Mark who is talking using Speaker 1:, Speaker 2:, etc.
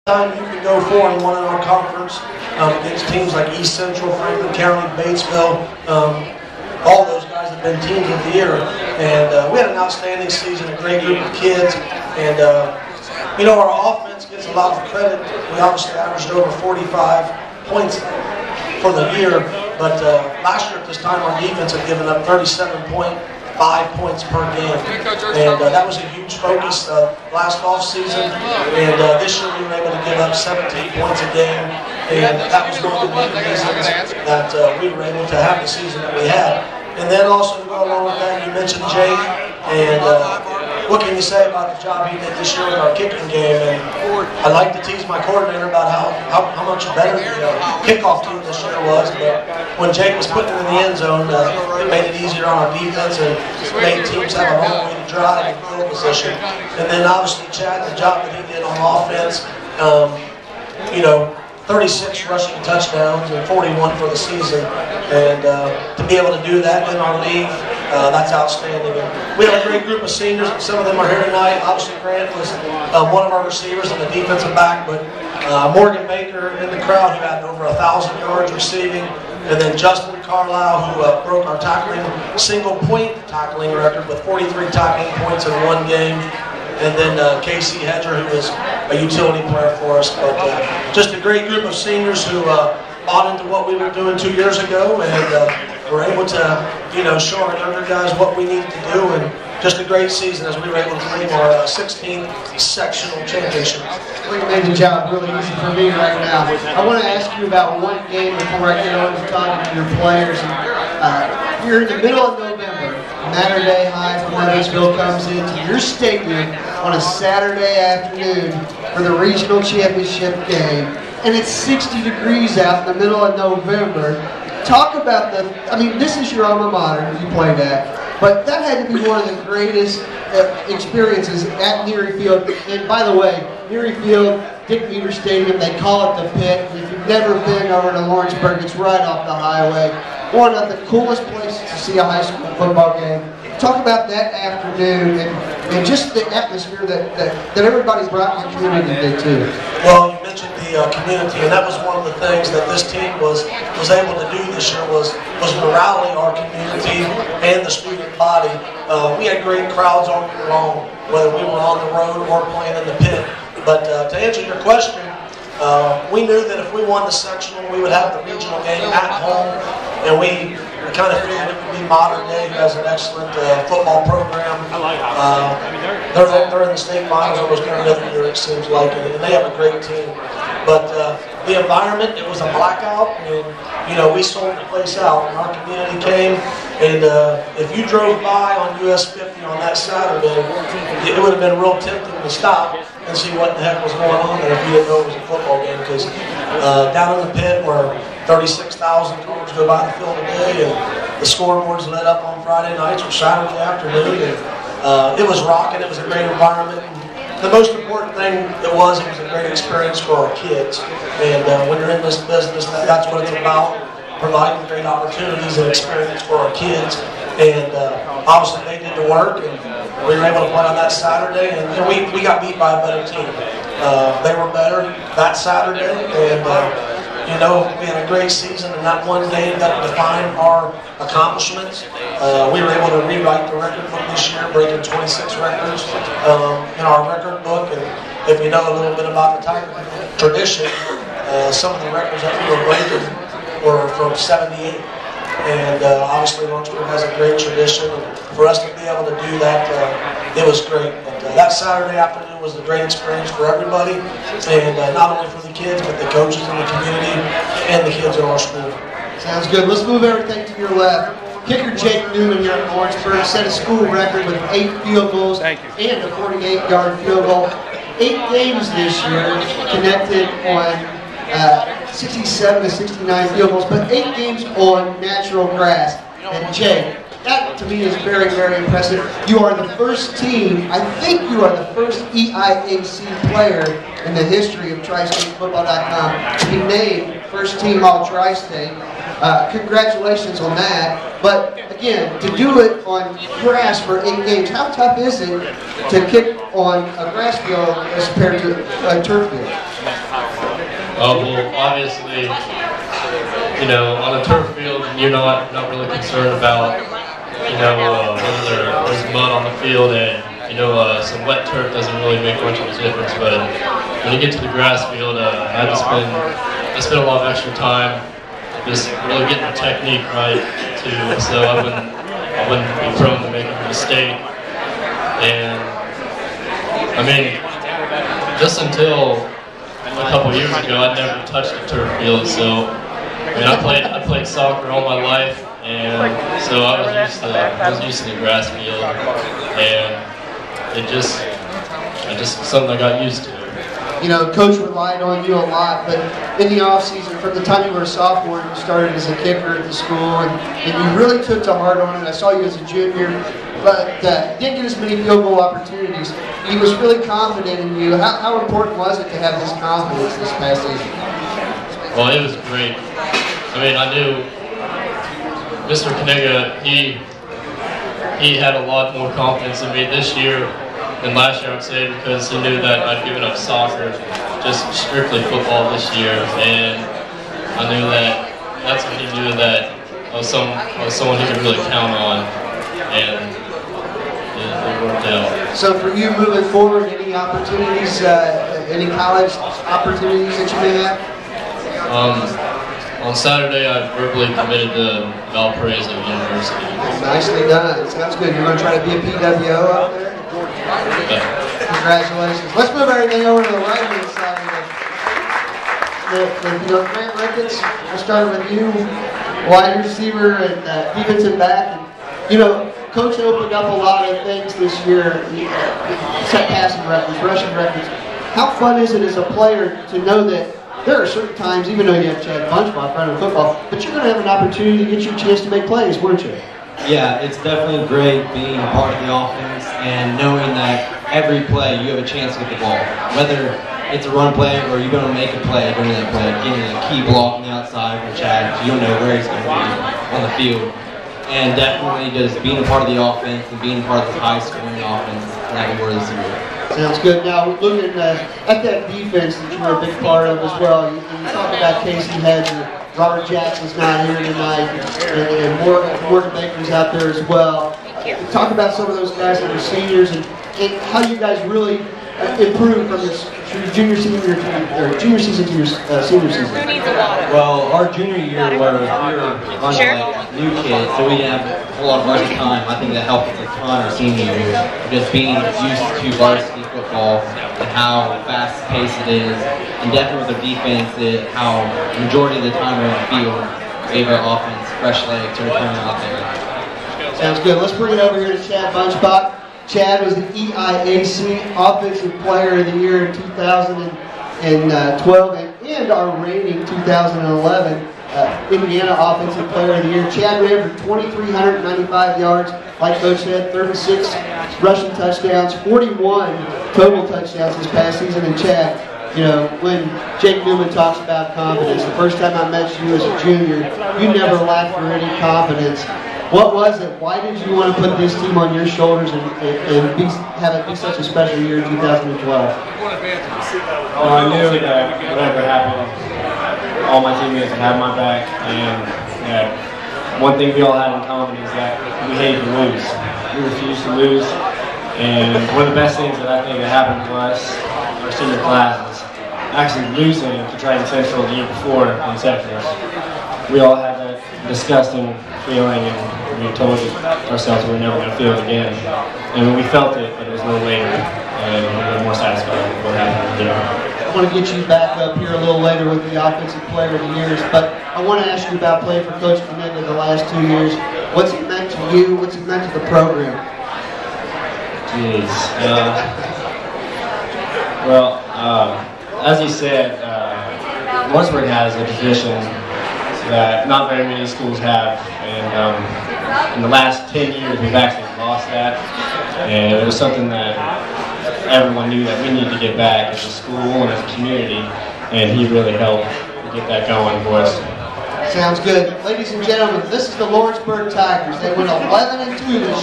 Speaker 1: time you can go 4-1 in our conference against teams like East Central, Franklin County, Batesville. All those guys have been teams of the year, and we had an outstanding season, a great group of kids, and you know, our offense gets a lot of credit. We obviously averaged over 45 points for the year, but last year at this time our defense had given up 37.5 points per game, and that was a huge focus last off season. And this year we were able to give up 17 points a game, and that was one of the main reasons that we were able to have the season that we had. And then also to go along with that, you mentioned Jake, and what can you say about the job he did this year with our kicking game? And I like to tease my coordinator about how much better the kickoff team this year was. But when Jake was putting it in the end zone, it made it easier on our defense and made teams have a long way to drive and field position. And then obviously Chad, the job that he did on offense, you know, 36 rushing touchdowns and 41 for the season, and to be able to do that in our league, that's outstanding. And we have a great group of seniors, and some of them are here tonight. Obviously Grant was one of our receivers and the defensive back, but Morgan Baker in the crowd who had over 1,000 yards receiving, and then Justin Carlisle who broke our tackling single point tackling record with 43 tackling points in one game. And then Casey Hedger, who was a utility player for us. But just a great group of seniors who bought into what we were doing 2 years ago, and were able to, you know, show our younger guys what we needed to do. And just a great season as we were able to claim our 16th sectional championship.
Speaker 2: Well, you made the job really easy for me right now. I want to ask you about one game before I get on to talking to your players. You're in the middle of November. Matter Day High from Lawrenceburg comes into your stadium on a Saturday afternoon for the regional championship game, and it's 60 degrees out in the middle of November. Talk about I mean, this is your alma mater you played at, but that had to be one of the greatest experiences at Neary Field. And by the way, Neary Field, Dick Meter Stadium, they call it the Pit. If you've never been over to Lawrenceburg, it's right off the highway. One of the coolest places to see a high school football game. Talk about that afternoon and just the atmosphere that everybody brought in your community did too.
Speaker 1: Well, you mentioned the community, and that was one of the things that this team was able to do this year was to rally our community and the student body. We had great crowds all year long, whether we were on the road or playing in the Pit. But to answer your question, we knew that if we won the sectional, we would have the regional game at home, and we kind of figured it would be Modern Day, who has an excellent football program. They're in the state finals almost every other year, it seems like, and they have a great team. But the environment, it was a blackout, and you know, we sold the place out, and our community came. And if you drove by on US 50 on that Saturday, it would have been real tempting to stop and see what the heck was going on there if you didn't know it was a football game. Because down in the Pit, where 36,000 cars go by the field a day, and the scoreboard's lit up on Friday nights or Saturday afternoon, and it was rocking. It was a great environment. The most important thing it was a great experience for our kids. And when you're in this business, that's what it's about. Providing great opportunities and experience for our kids, and obviously they did the work, and we were able to play on that Saturday, and we got beat by a better team. They were better that Saturday, and you know, we had a great season, and that one game that defined our accomplishments. We were able to rewrite the record book this year, breaking 26 records in our record book. And if you know a little bit about the Tiger tradition, some of the records that we were breaking were from '78, and obviously Lawrenceburg has a great tradition, and for us to be able to do that, it was great. But that Saturday afternoon was a great experience for everybody, and not only for the kids, but the coaches in the community and the kids in our school.
Speaker 2: Sounds good. Let's move everything to your left. Kicker Jake Newman here at Lawrenceburg set a school record with 8 field goals and a 48-yard field goal. 8 games this year, connected on 67 to 69 field goals, but 8 games on natural grass. And Jake, that to me is very, very impressive. You are the first team, I think you are the first EIAC player in the history of tristatefootball.com to be named first team all Tri-State. Congratulations on that. But again, to do it on grass for 8 games, how tough is it to kick on a grass field as compared to a turf field?
Speaker 3: Well, obviously, you know, on a turf field, you're not really concerned about, you know, whether there's mud on the field, and you know, some wet turf doesn't really make much of a difference. But when you get to the grass field, I spent a lot of extra time just really getting the technique right, too, so I wouldn't be prone to making a mistake. And I mean, just until a couple years ago, I'd never touched a turf field. So I mean, I played soccer all my life, and so I was used to the grass field, and it just something I got used to.
Speaker 2: You know, Coach relied on you a lot, but in the offseason, from the time you were a sophomore, you started as a kicker at the school, and you really took to heart on it. I saw you as a junior, but didn't get as many field goal opportunities. He was really confident in you. How important was it to have his confidence this past season?
Speaker 3: Well, it was great. I mean, I knew Mr. Knigga, he had a lot more confidence in me this year than last year, I would say, because he knew that I'd given up soccer, just strictly football this year, and I knew that's when he knew that I was someone he could really count on, and it worked out. So
Speaker 2: for you moving forward, any opportunities, any college opportunities that you may have?
Speaker 3: On Saturday, I verbally committed to Valparaiso University.
Speaker 2: Nicely done. Sounds good. You're going to try to be a PWO out there?
Speaker 3: Yeah.
Speaker 2: Congratulations. Let's move everything over to the right-hand side of the Grant Ricketts. We'll start with you, wide receiver and defensive back. And, you know, Coach opened up a lot of things this year, set passing records, rushing records. How fun is it as a player to know that there are certain times, even though you have Chad Bunchbach running football, but you're going to have an opportunity to get you a chance to make plays, weren't you?
Speaker 4: Yeah, it's definitely great being a part of the offense and knowing that every play you have a chance to get the ball. Whether it's a run play or you're going to make a play during that play, getting a key block on the outside from Chad, you don't know where he's going to be on the field. And definitely just being a part of the offense and being part of the high-scoring offense that we were this year.
Speaker 2: Sounds good. Now, looking at that defense that you were a big part of as well, you talk about Casey Hedger, Robert Jackson's not here tonight, and Morgan Baker's out there as well. Talk about some of those guys that are seniors and how you guys really improved from your junior season to your senior season.
Speaker 4: Well, our junior year we were a bunch of like new kids, so we didn't have a whole lot of rushing time. I think that helped us a ton our senior year, just being used to varsity football and how fast-paced it is, and definitely with the defense, how majority of the time we're on the field, gave our offense fresh legs to return out there.
Speaker 2: Sounds good. Let's bring it over here to Chad Bunchbach. Chad was the EIAC Offensive Player of the Year in 2012 and our rating 2011 Indiana Offensive Player of the Year. Chad ran for 2,395 yards, like Coach said, 36 rushing touchdowns, 41 total touchdowns this past season. And Chad, you know, when Jake Newman talks about confidence, the first time I met you as a junior, you never lacked for any confidence. What was it? Why did you want to put this team on your shoulders and have it be such a special year in 2012?
Speaker 5: Well, I knew that whatever happened, all my teammates would have my back, and one thing we all had in common is that we hated to lose. We refused to lose, and one of the best things that I think that happened to us, our senior class, is actually losing to Triton Central the year before in Central. We all had that disgusting feeling, and we told ourselves we were never going to feel it again. And we felt it, but it was a little later, and we were more satisfied with what happened there.
Speaker 2: I want to get you back up here a little later with the Offensive Player of the Years, but I want to ask you about playing for Coach Knigga the last 2 years. What's it meant to you? What's it meant to the program?
Speaker 5: Jeez. Well, as you said, Lawrenceburg has a tradition that not very many schools have, and in the last 10 years we've actually lost that, and it was something that everyone knew that we needed to get back as a school and as a community, and he really helped get that going for us.
Speaker 2: Sounds good. Ladies and gentlemen, this is the Lawrenceburg Tigers. They went 11-2 this year.